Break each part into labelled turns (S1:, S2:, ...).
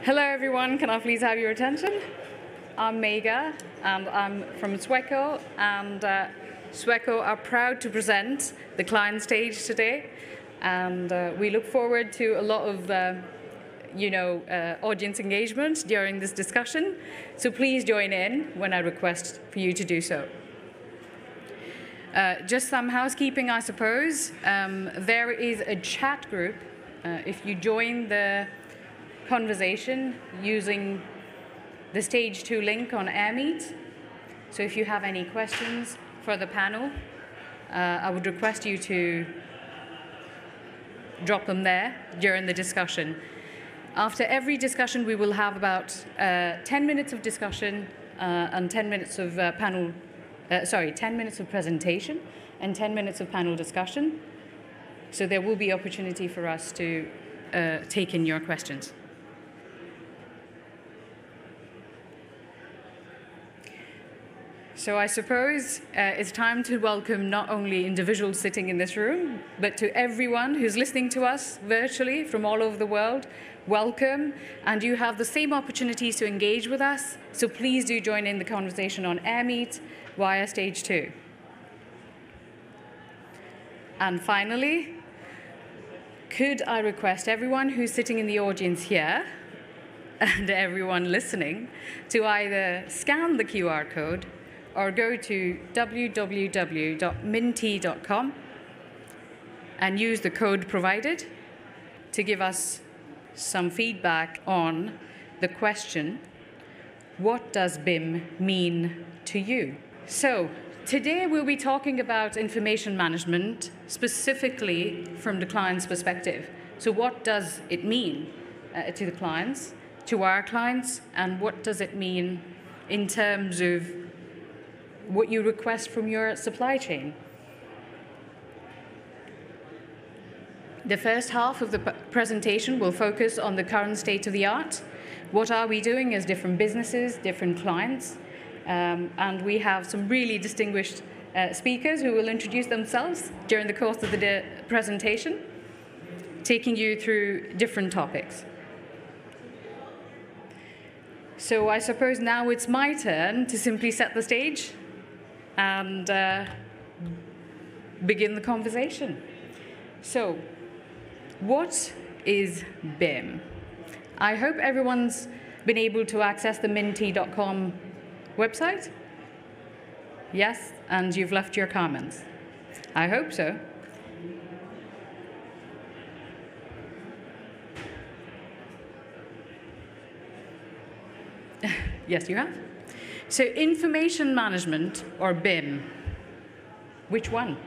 S1: Hello everyone, can I please have your attention? I'm Megha and I'm from Sweco, and Sweco are proud to present the client stage today, and we look forward to a lot of audience engagement during this discussion, so please join in when I request for you to do so. Just some housekeeping, I suppose. There is a chat group. If you join the conversation using the Stage 2 link on AirMeet, so if you have any questions for the panel, I would request you to drop them there during the discussion. After every discussion, we will have about 10 minutes of discussion and 10 minutes of 10 minutes of presentation and 10 minutes of panel discussion. So there will be opportunity for us to take in your questions. So I suppose it's time to welcome not only individuals sitting in this room, but to everyone who's listening to us virtually from all over the world. Welcome, and you have the same opportunities to engage with us, so please do join in the conversation on AirMeet via Stage 2. And finally, could I request everyone who's sitting in the audience here and everyone listening to either scan the QR code or go to www.minty.com and use the code provided to give us some feedback on the question, what does BIM mean to you? So today we'll be talking about information management, specifically from the client's perspective. So what does it mean to the clients, to our clients, and what does it mean in terms of what you request from your supply chain? The first half of the presentation will focus on the current state of the art. What are we doing as different businesses, different clients? And we have some really distinguished speakers who will introduce themselves during the course of the presentation, taking you through different topics. So I suppose now it's my turn to simply set the stage and begin the conversation. So, what is BIM? I hope everyone's been able to access the minty.com website. Yes, and you've left your comments. I hope so. Yes, you have. So information management, or BIM, which one?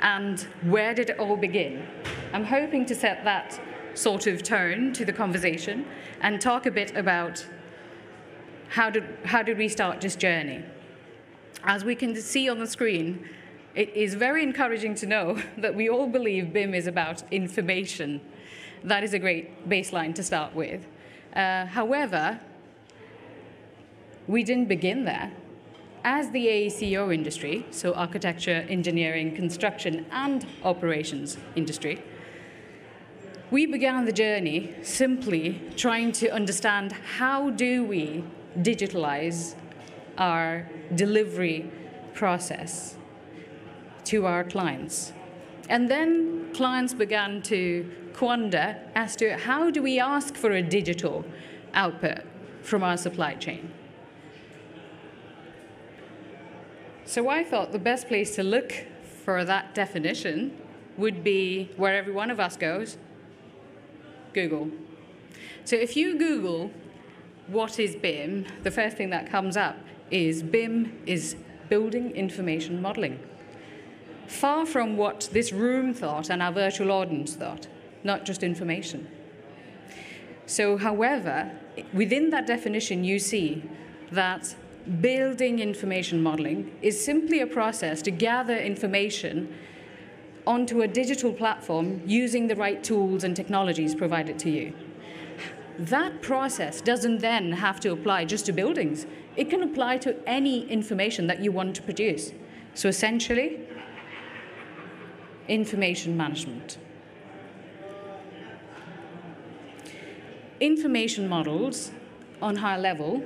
S1: And where did it all begin? I'm hoping to set that sort of tone to the conversation and talk a bit about how did we start this journey. As we can see on the screen, it is very encouraging to know that we all believe BIM is about information. That is a great baseline to start with. However, we didn't begin there. As the AECO industry, so architecture, engineering, construction, and operations industry, we began the journey simply trying to understand how do we digitalize our delivery process to our clients. And then clients began to wonder as to how do we ask for a digital output from our supply chain. So I thought the best place to look for that definition would be where every one of us goes, Google. So if you Google what is BIM, the first thing that comes up is BIM is building information modeling. Far from what this room thought and our virtual audience thought, not just information. So however, within that definition you see that building information modeling is simply a process to gather information onto a digital platform using the right tools and technologies provided to you. That process doesn't then have to apply just to buildings. It can apply to any information that you want to produce. So essentially, information management. information models on high level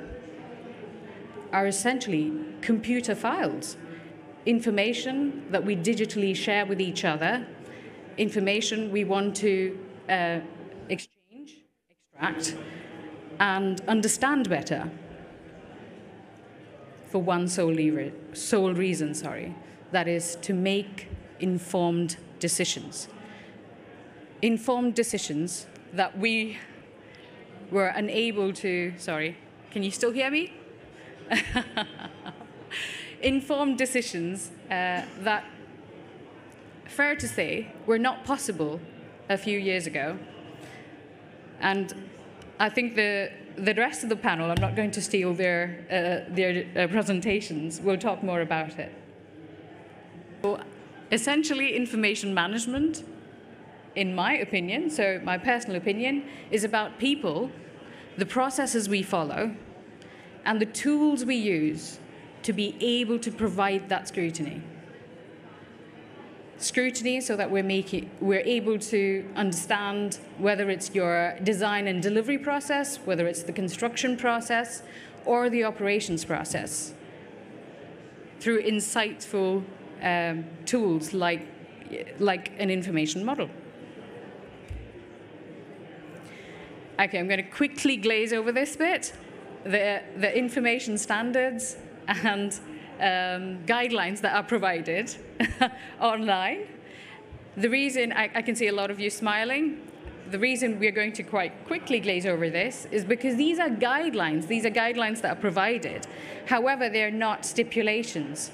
S1: are essentially computer files, information that we digitally share with each other, information we want to exchange, extract, and understand better for one sole reason, that is to make informed decisions. Informed decisions that we were unable to, can you still hear me? Informed decisions that, fair to say, were not possible a few years ago. And I think the rest of the panel, I'm not going to steal their presentations, will talk more about it. So essentially, information management, in my opinion, so my personal opinion, is about people, the processes we follow, and the tools we use to be able to provide that scrutiny. Scrutiny so that we're able to understand whether it's your design and delivery process, whether it's the construction process, or the operations process, through insightful tools like an information model. Okay, I'm going to quickly glaze over this bit. The information standards and guidelines that are provided online. The reason, I can see a lot of you smiling, the reason we're going to quite quickly glaze over this is because these are guidelines that are provided. However, they're not stipulations.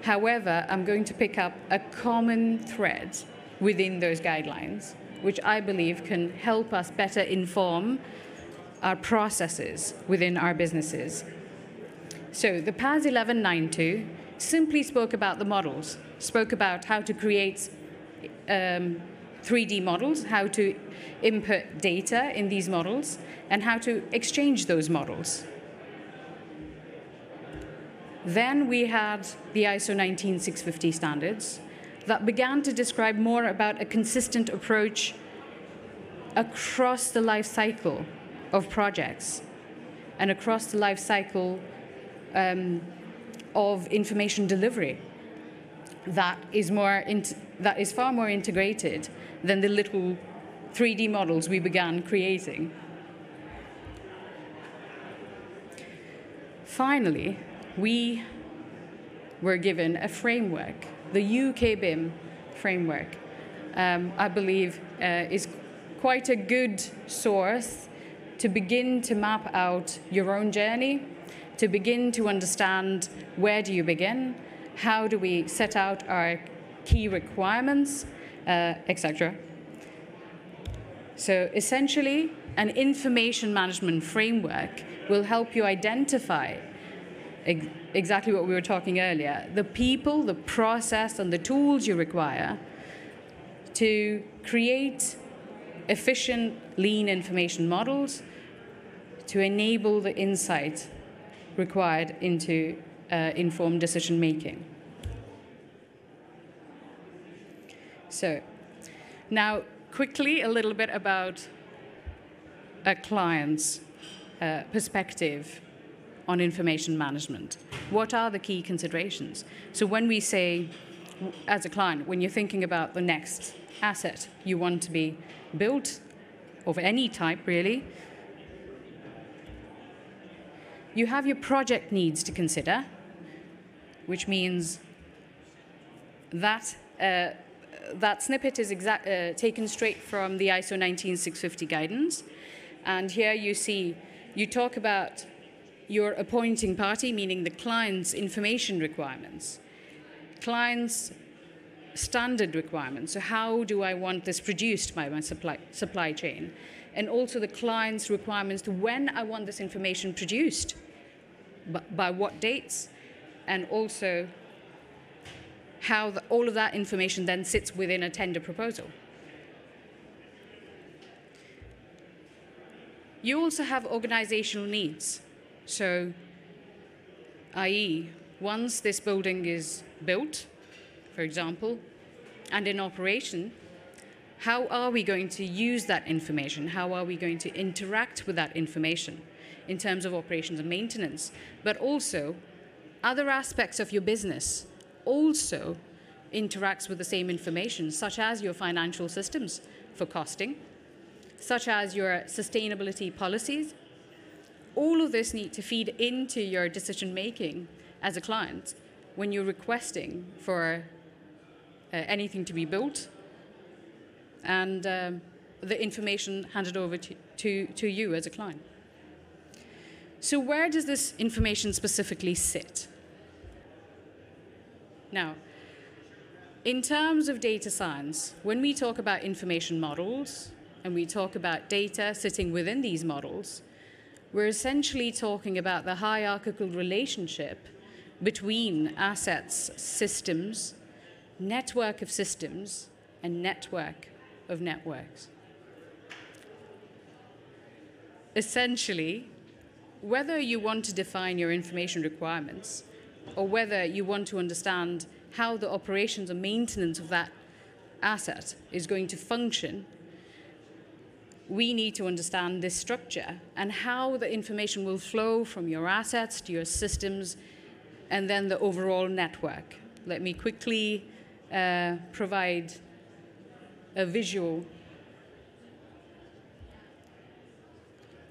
S1: However, I'm going to pick up a common thread within those guidelines, which I believe can help us better inform our processes within our businesses. So the PAS 1192 simply spoke about the models, spoke about how to create 3D models, how to input data in these models, and how to exchange those models. Then we had the ISO 19650 standards that began to describe more about a consistent approach across the life cycle of projects and across the life cycle of information delivery that is far more integrated than the little 3D models we began creating. Finally, we were given a framework, the UK BIM framework. I believe is quite a good source to begin to map out your own journey, to begin to understand where do you begin, how do we set out our key requirements, etc. So essentially, an information management framework will help you identify exactly what we were talking earlier, the people, the process, and the tools you require to create efficient, lean information models to enable the insight required into informed decision making. So now quickly a little bit about a client's perspective on information management. What are the key considerations? So when we say, as a client, when you're thinking about the next asset you want to be built, of any type really, you have your project needs to consider, which means that that snippet is taken straight from the ISO 19650 guidance. And here you see, you talk about your appointing party, meaning the client's information requirements, client's standard requirements. So how do I want this produced by my supply chain? And also the client's requirements to when I want this information produced, by what dates, and also how all of that information then sits within a tender proposal. You also have organizational needs. So, i.e., once this building is built, for example, and in operation, How are we going to use that information? How are we going to interact with that information in terms of operations and maintenance? But also, other aspects of your business also interacts with the same information, such as your financial systems for costing, such as your sustainability policies. All of this need to feed into your decision-making as a client when you're requesting for anything to be built, and the information handed over to you as a client. So where does this information specifically sit? Now, in terms of data science, when we talk about information models and we talk about data sitting within these models, we're essentially talking about the hierarchical relationship between assets, systems, network of systems, and network of networks. Essentially, whether you want to define your information requirements or whether you want to understand how the operations and maintenance of that asset is going to function, we need to understand this structure and how the information will flow from your assets to your systems and then the overall network. Let me quickly provide a visual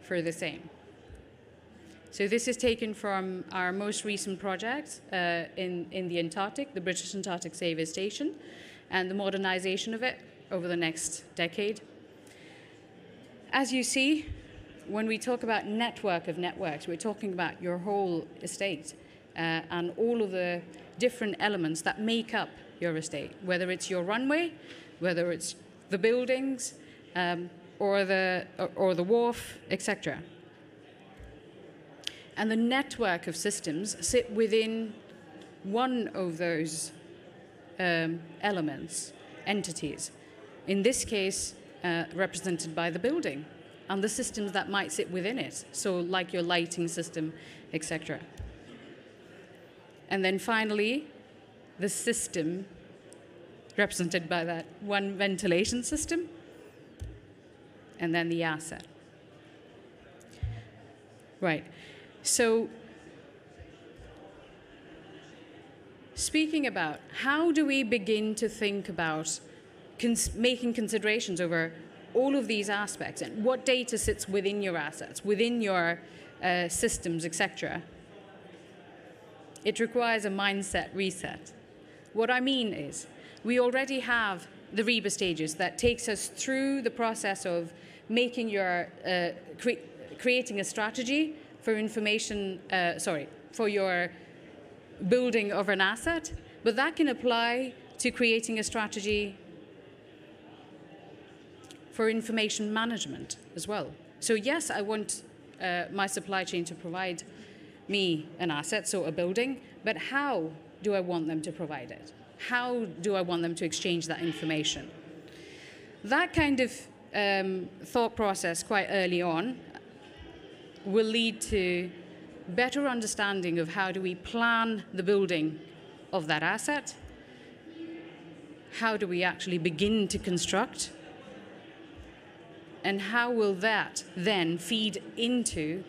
S1: for the same. So this is taken from our most recent project in the Antarctic, the British Antarctic Survey Station, and the modernization of it over the next decade. As you see, when we talk about network of networks, we're talking about your whole estate and all of the different elements that make up your estate, whether it's your runway, whether it's the buildings, or the wharf, etc. And the network of systems sit within one of those elements, entities. In this case, represented by the building and the systems that might sit within it, so like your lighting system, etc. And then finally, the system represented by that one ventilation system, and then the asset. Right. So speaking about how do we begin to think about making considerations over all of these aspects and what data sits within your assets, within your systems, etc., it requires a mindset reset. What I mean is we already have the REBA stages that takes us through the process of making your creating a strategy for for your building of an asset, but that can apply to creating a strategy for information management as well. So yes, I want my supply chain to provide me an asset, so a building, but how do I want them to provide it? How do I want them to exchange that information? That kind of thought process quite early on will lead to better understanding of how do we plan the building of that asset, how do we actually begin to construct, and how will that then feed into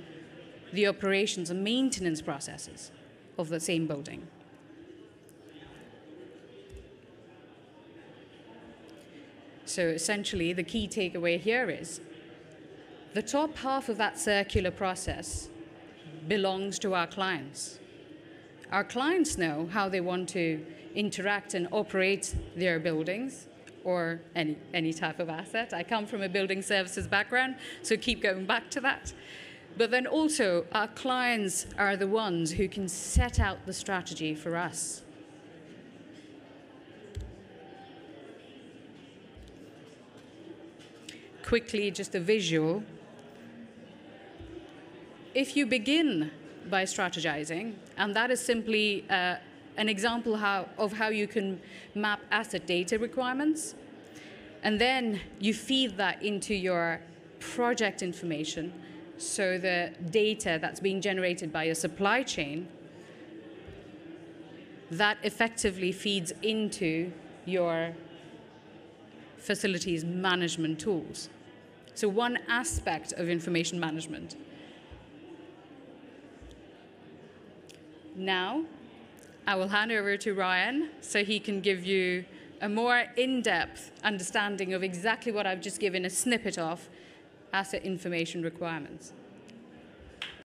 S1: the operations and maintenance processes of the same building. So essentially, the key takeaway here is the top half of that circular process belongs to our clients. Our clients know how they want to interact and operate their buildings or any type of asset. I come from a building services background, so keep going back to that. But then also, our clients are the ones who can set out the strategy for us. Quickly, just a visual. If you begin by strategizing, and that is simply an example of how you can map asset data requirements, and then you feed that into your project information, so the data that's being generated by your supply chain, that effectively feeds into your facilities management tools. So one aspect of information management. Now, I will hand over to Ryan so he can give you a more in-depth understanding of exactly what I've just given a snippet of asset information requirements.